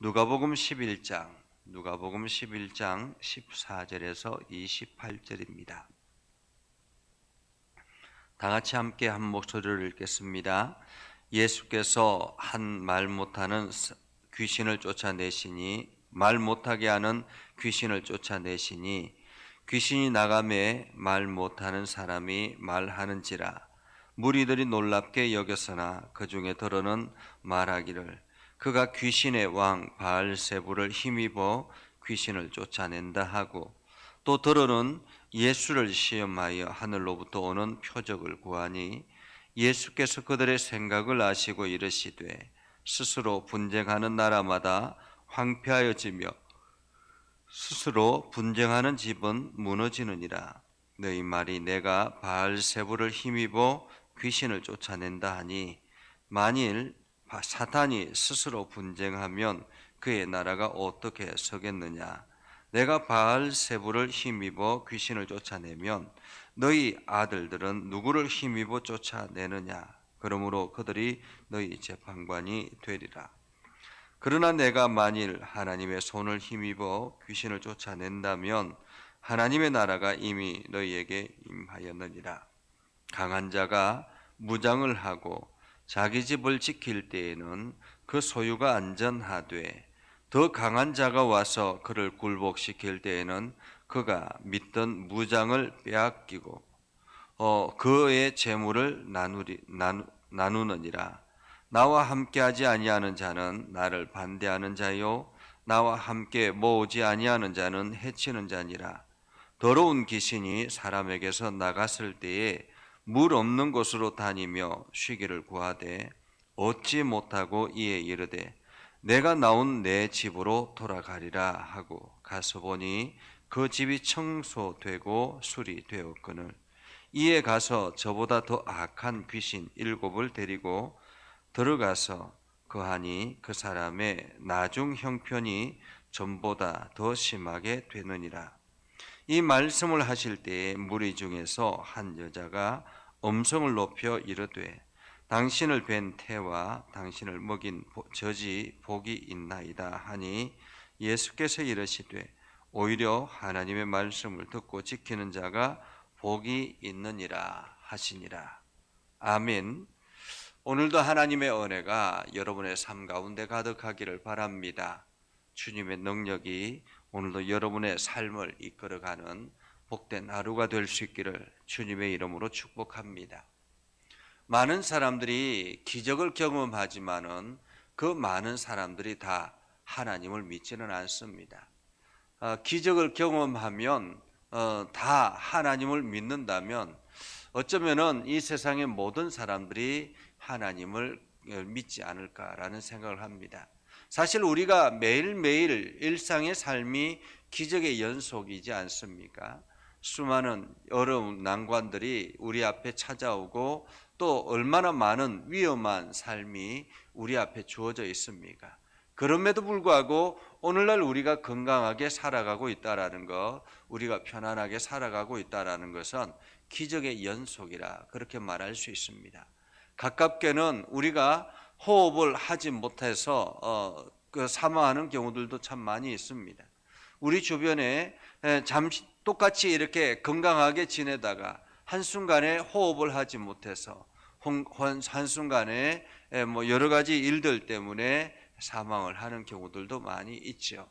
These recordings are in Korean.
누가복음 11장 14절에서 28절입니다. 다 같이 함께 한 목소리를 읽겠습니다. 예수께서 한 말 못하는 귀신을 쫓아내시니 말 못하게 하는 귀신을 쫓아내시니 귀신이 나가매 말 못하는 사람이 말하는지라. 무리들이 놀랍게 여겼으나 그 중에 더러는 말하기를 그가 귀신의 왕 바알세불을 힘입어 귀신을 쫓아낸다 하고, 또 더러는 예수를 시험하여 하늘로부터 오는 표적을 구하니 예수께서 그들의 생각을 아시고 이르시되 스스로 분쟁하는 나라마다 황폐하여지며 스스로 분쟁하는 집은 무너지느니라. 너희 말이 내가 바알세불을 힘입어 귀신을 쫓아낸다 하니, 만일 사탄이 스스로 분쟁하면 그의 나라가 어떻게 서겠느냐. 내가 바알세불을 힘입어 귀신을 쫓아내면 너희 아들들은 누구를 힘입어 쫓아내느냐. 그러므로 그들이 너희 재판관이 되리라. 그러나 내가 만일 하나님의 손을 힘입어 귀신을 쫓아낸다면 하나님의 나라가 이미 너희에게 임하였느니라. 강한 자가 무장을 하고 자기 집을 지킬 때에는 그 소유가 안전하되, 더 강한 자가 와서 그를 굴복시킬 때에는 그가 믿던 무장을 빼앗기고 그의 재물을 나누느니라. 나와 함께하지 아니하는 자는 나를 반대하는 자요, 나와 함께 모으지 아니하는 자는 해치는 자니라. 더러운 귀신이 사람에게서 나갔을 때에 물 없는 곳으로 다니며 쉬기를 구하되 얻지 못하고 이에 이르되 내가 나온 내 집으로 돌아가리라 하고 가서 보니 그 집이 청소되고 수리되었거늘, 이에 가서 저보다 더 악한 귀신 7을 데리고 들어가서 거하니 그 사람의 나중 형편이 전보다 더 심하게 되느니라. 이 말씀을 하실 때에 무리 중에서 한 여자가 음성을 높여 이르되 당신을 뵌 태와 당신을 먹인 젖이 복이 있나이다 하니, 예수께서 이르시되 오히려 하나님의 말씀을 듣고 지키는 자가 복이 있느니라 하시니라. 아멘. 오늘도 하나님의 은혜가 여러분의 삶 가운데 가득하기를 바랍니다. 주님의 능력이 오늘도 여러분의 삶을 이끌어가는 복된 하루가 될 수 있기를 주님의 이름으로 축복합니다. 많은 사람들이 기적을 경험하지만은 그 많은 사람들이 다 하나님을 믿지는 않습니다. 기적을 경험하면 다 하나님을 믿는다면 어쩌면은 이 세상의 모든 사람들이 하나님을 믿지 않을까라는 생각을 합니다. 사실 우리가 매일매일 일상의 삶이 기적의 연속이지 않습니까? 수많은 어려운 난관들이 우리 앞에 찾아오고 또 얼마나 많은 위험한 삶이 우리 앞에 주어져 있습니까? 그럼에도 불구하고 오늘날 우리가 건강하게 살아가고 있다라는 것, 우리가 편안하게 살아가고 있다라는 것은 기적의 연속이라 그렇게 말할 수 있습니다. 가깝게는 우리가 호흡을 하지 못해서 사망하는 경우들도 참 많이 있습니다. 우리 주변에 잠시 똑같이 이렇게 건강하게 지내다가 한순간에 호흡을 하지 못해서 한순간에 여러 가지 일들 때문에 사망을 하는 경우들도 많이 있죠.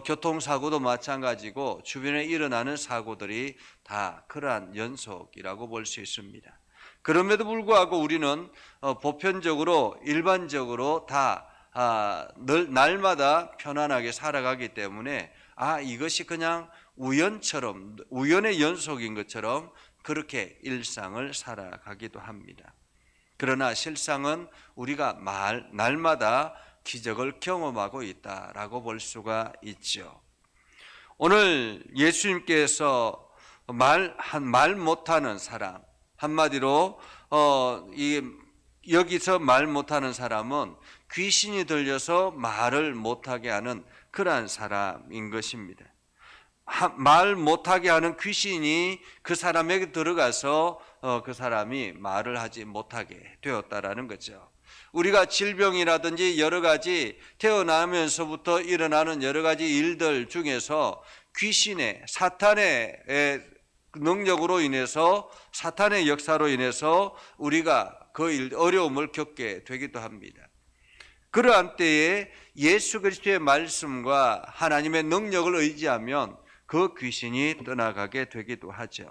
교통사고도 마찬가지고 주변에 일어나는 사고들이 다 그러한 연속이라고 볼 수 있습니다. 그럼에도 불구하고 우리는 보편적으로 일반적으로 다 날마다 편안하게 살아가기 때문에 이것이 그냥 우연의 연속인 것처럼 그렇게 일상을 살아가기도 합니다. 그러나 실상은 우리가 날마다 기적을 경험하고 있다라고 볼 수가 있죠. 오늘 예수님께서 말 못하는 사람, 한마디로 여기서 말 못하는 사람은 귀신이 들려서 말을 못하게 하는 그러한 사람인 것입니다. 말 못하게 하는 귀신이 그 사람에게 들어가서 그 사람이 말을 하지 못하게 되었다라는 거죠. 우리가 질병이라든지 여러 가지 태어나면서부터 일어나는 여러 가지 일들 중에서 귀신의 사탄의 능력으로 인해서 사탄의 역사로 인해서 우리가 그 어려움을 겪게 되기도 합니다. 그러한 때에 예수 그리스도의 말씀과 하나님의 능력을 의지하면 그 귀신이 떠나가게 되기도 하죠.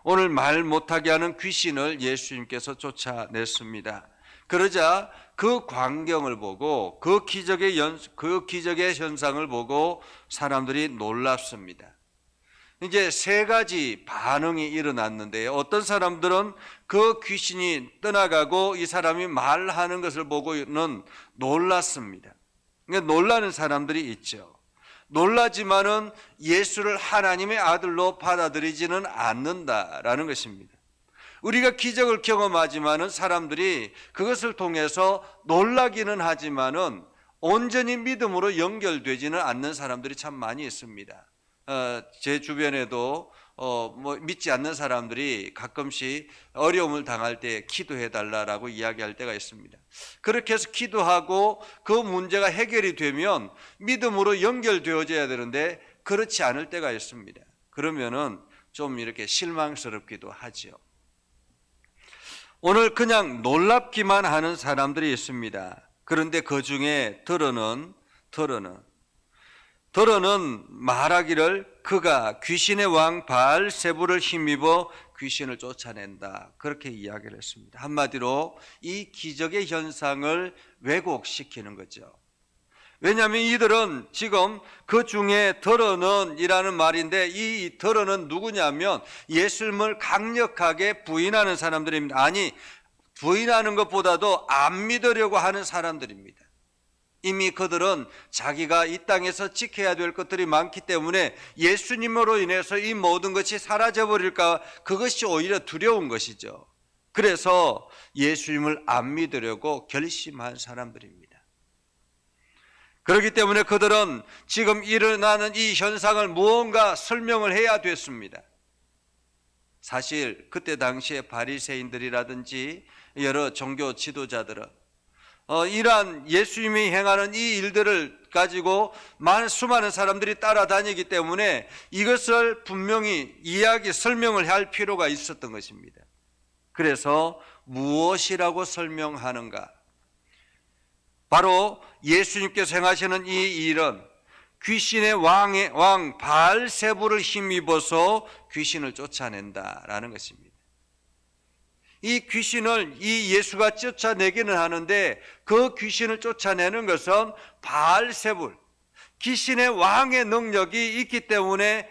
오늘 말 못하게 하는 귀신을 예수님께서 쫓아냈습니다. 그러자 그 광경을 보고 그 기적의 현상을 보고 사람들이 놀랍습니다. 이제 세 가지 반응이 일어났는데요. 어떤 사람들은 그 귀신이 떠나가고 이 사람이 말하는 것을 보고는 놀랐습니다. 그러니까 놀라는 사람들이 있죠. 놀라지만은 예수를 하나님의 아들로 받아들이지는 않는다라는 것입니다. 우리가 기적을 경험하지만은 사람들이 그것을 통해서 놀라기는 하지만은 온전히 믿음으로 연결되지는 않는 사람들이 참 많이 있습니다. 제 주변에도 믿지 않는 사람들이 가끔씩 어려움을 당할 때 기도해 달라라고 이야기할 때가 있습니다. 그렇게 해서 기도하고 그 문제가 해결이 되면 믿음으로 연결되어져야 되는데 그렇지 않을 때가 있습니다. 그러면은 좀 이렇게 실망스럽기도 하죠. 오늘 그냥 놀랍기만 하는 사람들이 있습니다. 그런데 그 중에 더러는 말하기를 그가 귀신의 왕 바알세불을 힘입어 귀신을 쫓아낸다, 그렇게 이야기를 했습니다. 한마디로 이 기적의 현상을 왜곡시키는 거죠. 왜냐하면 이들은 지금 그 중에 더러는 이라는 말인데 이 더러는 누구냐면 예수님을 강력하게 부인하는 사람들입니다. 아니, 부인하는 것보다도 안 믿으려고 하는 사람들입니다. 이미 그들은 자기가 이 땅에서 지켜야 될 것들이 많기 때문에 예수님으로 인해서 이 모든 것이 사라져버릴까, 그것이 오히려 두려운 것이죠. 그래서 예수님을 안 믿으려고 결심한 사람들입니다. 그렇기 때문에 그들은 지금 일어나는 이 현상을 무언가 설명을 해야 됐습니다. 사실 그때 당시에 바리새인들이라든지 여러 종교 지도자들은 이러한 예수님이 행하는 이 일들을 가지고 수많은 사람들이 따라다니기 때문에 이것을 분명히 설명을 할 필요가 있었던 것입니다. 그래서 무엇이라고 설명하는가? 바로 예수님께서 행하시는 이 일은 귀신의 왕 바알세불을 힘입어서 귀신을 쫓아낸다라는 것입니다. 이 귀신을 이 예수가 쫓아내기는 하는데 그 귀신을 쫓아내는 것은 바알세불, 귀신의 왕의 능력이 있기 때문에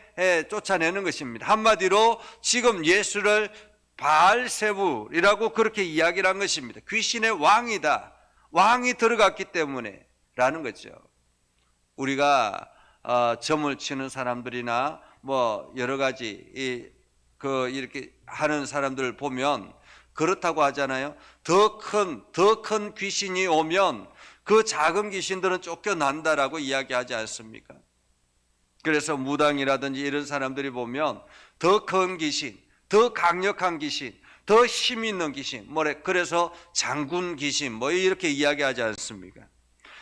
쫓아내는 것입니다. 한마디로 지금 예수를 바알세불이라고 그렇게 이야기를 한 것입니다. 귀신의 왕이다, 왕이 들어갔기 때문에 라는 거죠. 우리가 점을 치는 사람들이나 뭐 여러 가지 이렇게 하는 사람들 보면 그렇다고 하잖아요. 더 큰 귀신이 오면 그 작은 귀신들은 쫓겨난다라고 이야기하지 않습니까? 그래서 무당이라든지 이런 사람들이 보면 더 큰 귀신, 더 강력한 귀신, 더 힘 있는 귀신, 그래서 장군 귀신 이렇게 이야기하지 않습니까?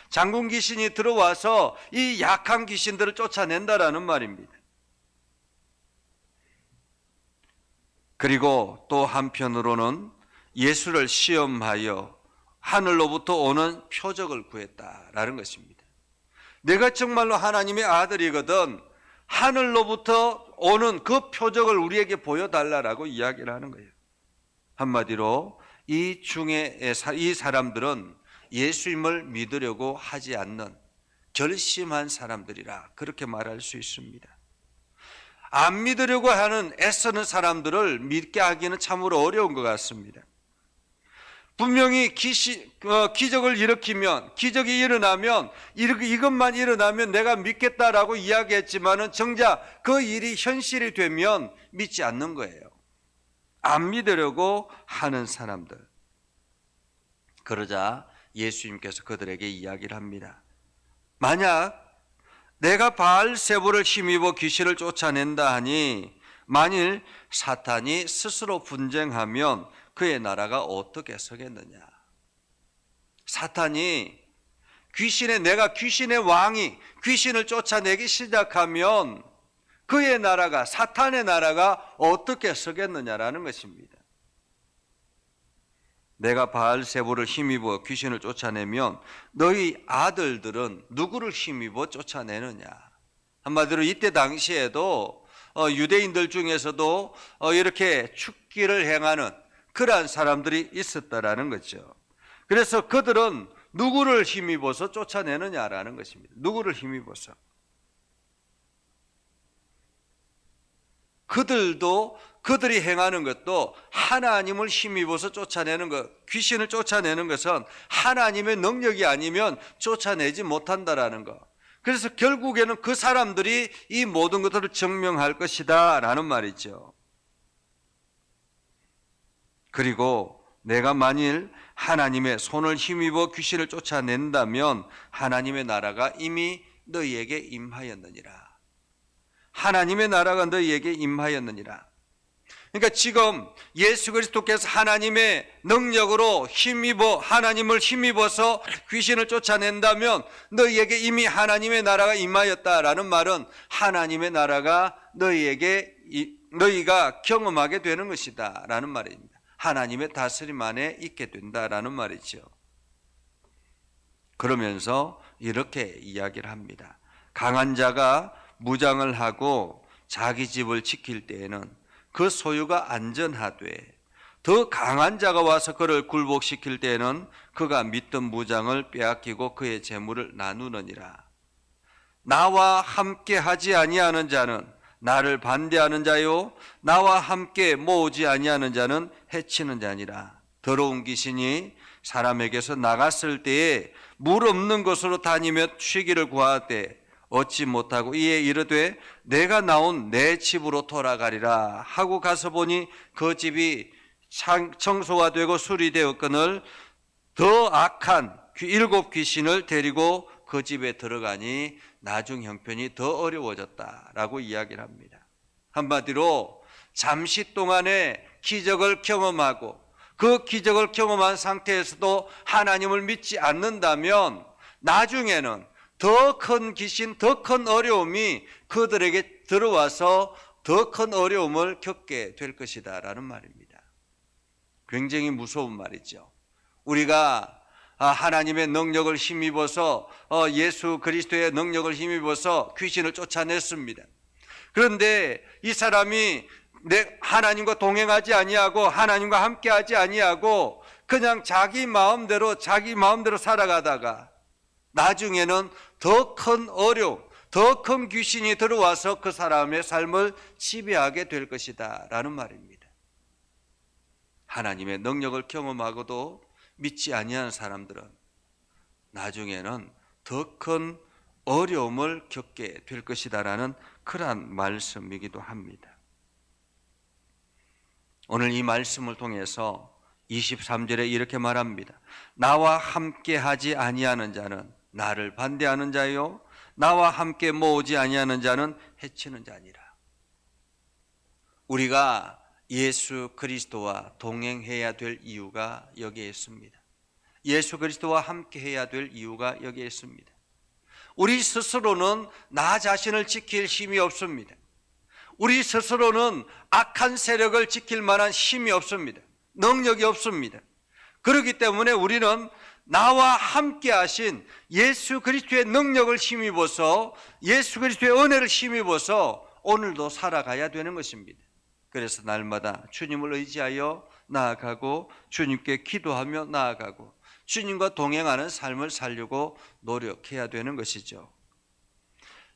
장군 귀신이 들어와서 이 약한 귀신들을 쫓아낸다라는 말입니다. 그리고 또 한편으로는 예수를 시험하여 하늘로부터 오는 표적을 구했다라는 것입니다. 내가 정말로 하나님의 아들이거든 하늘로부터 오는 그 표적을 우리에게 보여달라라고 이야기를 하는 거예요. 한마디로 이 사람들은 예수님을 믿으려고 하지 않는 결심한 사람들이라 그렇게 말할 수 있습니다. 안 믿으려고 하는 애쓰는 사람들을 믿게 하기는 참으로 어려운 것 같습니다. 분명히 기적을 일으키면, 기적이 일어나면, 이것만 일어나면 내가 믿겠다라고 이야기했지만은 정작 그 일이 현실이 되면 믿지 않는 거예요. 안 믿으려고 하는 사람들. 그러자 예수님께서 그들에게 이야기를 합니다. 만약 내가 바알세불을 힘입어 귀신을 쫓아낸다 하니 만일 사탄이 스스로 분쟁하면 그의 나라가 어떻게 서겠느냐? 사탄이 내가 귀신의 왕이 귀신을 쫓아내기 시작하면 그의 나라가, 사탄의 나라가 어떻게 서겠느냐라는 것입니다. 내가 바알세불을 힘입어 귀신을 쫓아내면 너희 아들들은 누구를 힘입어 쫓아내느냐. 한마디로 이때 당시에도 유대인들 중에서도 이렇게 축기를 행하는 그러한 사람들이 있었다라는 거죠. 그래서 그들은 누구를 힘입어서 쫓아내느냐라는 것입니다. 누구를 힘입어서. 그들이 행하는 것도 하나님을 힘입어서 쫓아내는 것, 귀신을 쫓아내는 것은 하나님의 능력이 아니면 쫓아내지 못한다라는 것. 그래서 결국에는 그 사람들이 이 모든 것들을 증명할 것이다 라는 말이죠. 그리고 내가 만일 하나님의 손을 힘입어 귀신을 쫓아낸다면 하나님의 나라가 이미 너희에게 임하였느니라. 하나님의 나라가 너희에게 임하였느니라. 그러니까 지금 예수 그리스도께서 하나님의 능력으로 하나님을 힘입어서 귀신을 쫓아낸다면 너희에게 이미 하나님의 나라가 임하였다라는 말은 하나님의 나라가 너희가 경험하게 되는 것이다 라는 말입니다. 하나님의 다스림 안에 있게 된다라는 말이죠. 그러면서 이렇게 이야기를 합니다. 강한 자가 무장을 하고 자기 집을 지킬 때에는 그 소유가 안전하되 더 강한 자가 와서 그를 굴복시킬 때에는 그가 믿던 무장을 빼앗기고 그의 재물을 나누느니라. 나와 함께 하지 아니하는 자는 나를 반대하는 자요 나와 함께 모으지 아니하는 자는 해치는 자니라. 더러운 귀신이 사람에게서 나갔을 때에 물 없는 곳으로 다니며 쉬기를 구하되 얻지 못하고 이에 이르되 내가 나온 내 집으로 돌아가리라 하고 가서 보니 그 집이 청소가 되고 수리되었거늘 더 악한 7 귀신을 데리고 그 집에 들어가니 나중 형편이 더 어려워졌다라고 이야기를 합니다. 한마디로 잠시 동안의 기적을 경험하고 그 기적을 경험한 상태에서도 하나님을 믿지 않는다면 나중에는 더 큰 귀신, 더 큰 어려움이 그들에게 들어와서 더 큰 어려움을 겪게 될 것이다 라는 말입니다. 굉장히 무서운 말이죠. 우리가 하나님의 능력을 힘입어서 예수 그리스도의 능력을 힘입어서 귀신을 쫓아냈습니다. 그런데 이 사람이 하나님과 동행하지 아니하고 하나님과 함께하지 아니하고 그냥 자기 마음대로 살아가다가 나중에는 더 큰 어려움, 더 큰 귀신이 들어와서 그 사람의 삶을 지배하게 될 것이다 라는 말입니다. 하나님의 능력을 경험하고도 믿지 아니하는 사람들은 나중에는 더 큰 어려움을 겪게 될 것이다 라는 그러한 말씀이기도 합니다. 오늘 이 말씀을 통해서 23절에 이렇게 말합니다. 나와 함께 하지 아니하는 자는 나를 반대하는 자요 나와 함께 모으지 아니하는 자는 해치는 자니라. 우리가 예수 그리스도와 동행해야 될 이유가 여기에 있습니다. 예수 그리스도와 함께 해야 될 이유가 여기에 있습니다. 우리 스스로는 나 자신을 지킬 힘이 없습니다. 우리 스스로는 악한 세력을 지킬 만한 힘이 없습니다. 능력이 없습니다. 그렇기 때문에 우리는 나와 함께 하신 예수 그리스도의 능력을 힘입어서 예수 그리스도의 은혜를 힘입어서 오늘도 살아가야 되는 것입니다. 그래서 날마다 주님을 의지하여 나아가고 주님께 기도하며 나아가고 주님과 동행하는 삶을 살려고 노력해야 되는 것이죠.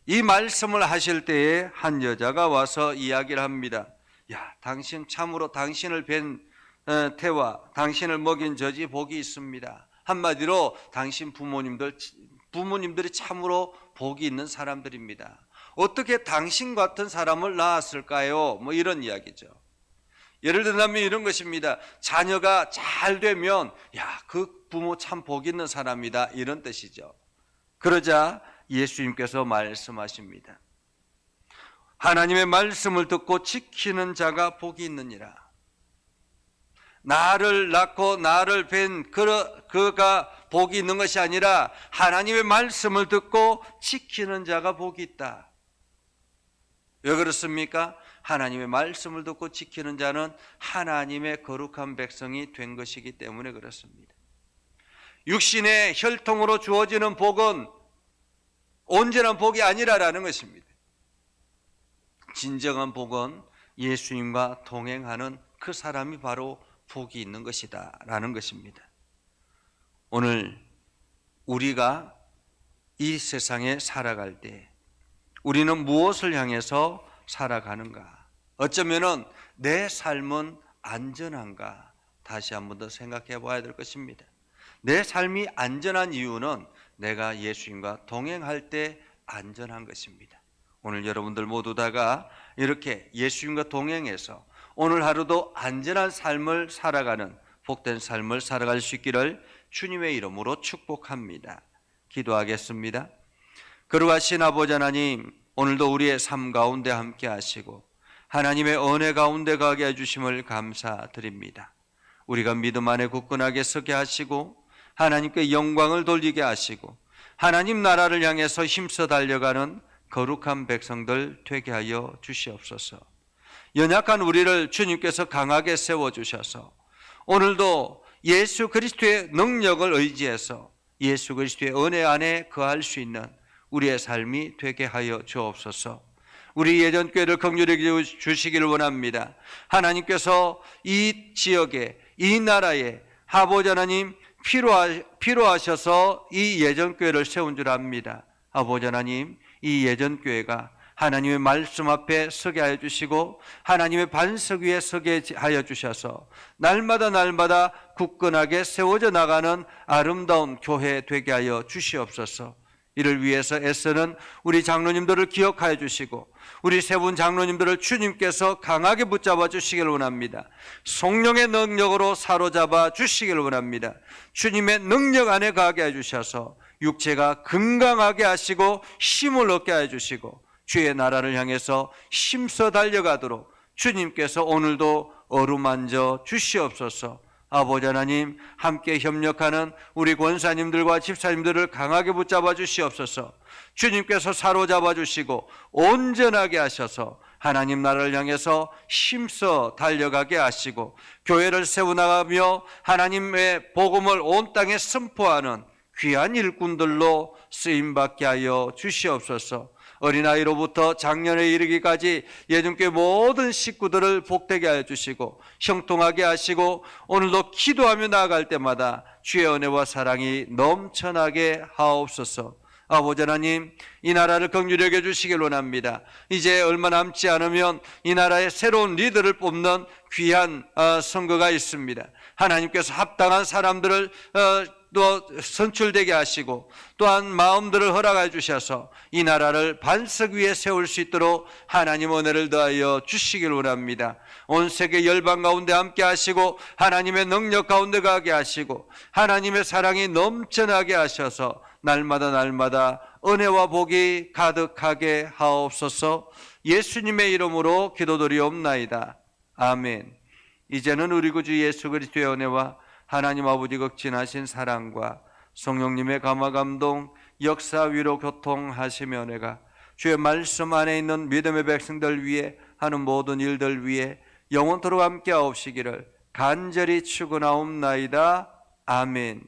이 말씀을 하실 때에 한 여자가 와서 이야기를 합니다. 야, 당신 참으로 당신을 뵌 태와 당신을 먹인 저지 복이 있습니다. 한마디로 당신 부모님들이 참으로 복이 있는 사람들입니다. 어떻게 당신 같은 사람을 낳았을까요? 뭐 이런 이야기죠. 예를 들면 이런 것입니다. 자녀가 잘 되면 야, 그 부모 참 복 있는 사람이다 이런 뜻이죠. 그러자 예수님께서 말씀하십니다. 하나님의 말씀을 듣고 지키는 자가 복이 있느니라. 나를 낳고 나를 뵌 그가 복이 있는 것이 아니라 하나님의 말씀을 듣고 지키는 자가 복이 있다. 왜 그렇습니까? 하나님의 말씀을 듣고 지키는 자는 하나님의 거룩한 백성이 된 것이기 때문에 그렇습니다. 육신의 혈통으로 주어지는 복은 온전한 복이 아니라라는 것입니다. 진정한 복은 예수님과 동행하는 그 사람이 바로 복이 있는 것이다 라는 것입니다. 오늘 우리가 이 세상에 살아갈 때 우리는 무엇을 향해서 살아가는가? 어쩌면은 내 삶은 안전한가? 다시 한 번 더 생각해 봐야 될 것입니다. 내 삶이 안전한 이유는 내가 예수님과 동행할 때 안전한 것입니다. 오늘 여러분들 모두 다가 이렇게 예수님과 동행해서 오늘 하루도 안전한 삶을 살아가는 복된 삶을 살아갈 수 있기를 주님의 이름으로 축복합니다. 기도하겠습니다. 거룩하신 아버지 하나님, 오늘도 우리의 삶 가운데 함께 하시고 하나님의 은혜 가운데 가게 해주심을 감사드립니다. 우리가 믿음 안에 굳건하게 서게 하시고 하나님께 영광을 돌리게 하시고 하나님 나라를 향해서 힘써 달려가는 거룩한 백성들 되게 하여 주시옵소서. 연약한 우리를 주님께서 강하게 세워주셔서 오늘도 예수 그리스도의 능력을 의지해서 예수 그리스도의 은혜 안에 거할 수 있는 우리의 삶이 되게 하여 주옵소서. 우리 예전교회를 긍휼히 주시기를 원합니다. 하나님께서 이 지역에 이 나라에 아버지 하나님 필요하셔서 이 예전교회를 세운 줄 압니다. 아버지 하나님, 이 예전교회가 하나님의 말씀 앞에 서게 하여 주시고 하나님의 반석 위에 서게 하여 주셔서 날마다 굳건하게 세워져 나가는 아름다운 교회 되게 하여 주시옵소서. 이를 위해서 애쓰는 우리 장로님들을 기억하여 주시고 우리 세 분 장로님들을 주님께서 강하게 붙잡아 주시기를 원합니다. 성령의 능력으로 사로잡아 주시기를 원합니다. 주님의 능력 안에 가게 해주셔서 육체가 건강하게 하시고 힘을 얻게 해주시고 주의 나라를 향해서 힘써 달려가도록 주님께서 오늘도 어루만져 주시옵소서. 아버지 하나님, 함께 협력하는 우리 권사님들과 집사님들을 강하게 붙잡아 주시옵소서. 주님께서 사로잡아 주시고 온전하게 하셔서 하나님 나라를 향해서 힘써 달려가게 하시고 교회를 세워나가며 하나님의 복음을 온 땅에 선포하는 귀한 일꾼들로 쓰임받게 하여 주시옵소서. 어린아이로부터 장년에 이르기까지 예전교회 모든 식구들을 복되게 하여 주시고 형통하게 하시고 오늘도 기도하며 나아갈 때마다 주의 은혜와 사랑이 넘쳐나게 하옵소서. 아버지 하나님, 이 나라를 긍휼히 여겨 주시길 원합니다. 이제 얼마 남지 않으면 이 나라의 새로운 리더를 뽑는 귀한 선거가 있습니다. 하나님께서 합당한 사람들을 또 선출되게 하시고 또한 마음들을 허락해 주셔서 이 나라를 반석 위에 세울 수 있도록 하나님 은혜를 더하여 주시길 원합니다. 온 세계 열방 가운데 함께 하시고 하나님의 능력 가운데 가게 하시고 하나님의 사랑이 넘쳐나게 하셔서 날마다 은혜와 복이 가득하게 하옵소서. 예수님의 이름으로 기도드리옵나이다. 아멘. 이제는 우리 구주 예수 그리스도의 은혜와 하나님 아버지 극진하신 사랑과 성령님의 감화 감동 역사 위로 교통하시며 은혜가 주의 말씀 안에 있는 믿음의 백성들 위해 하는 모든 일들 위해 영원토록 함께 하옵시기를 간절히 축원하옵나이다. 아멘.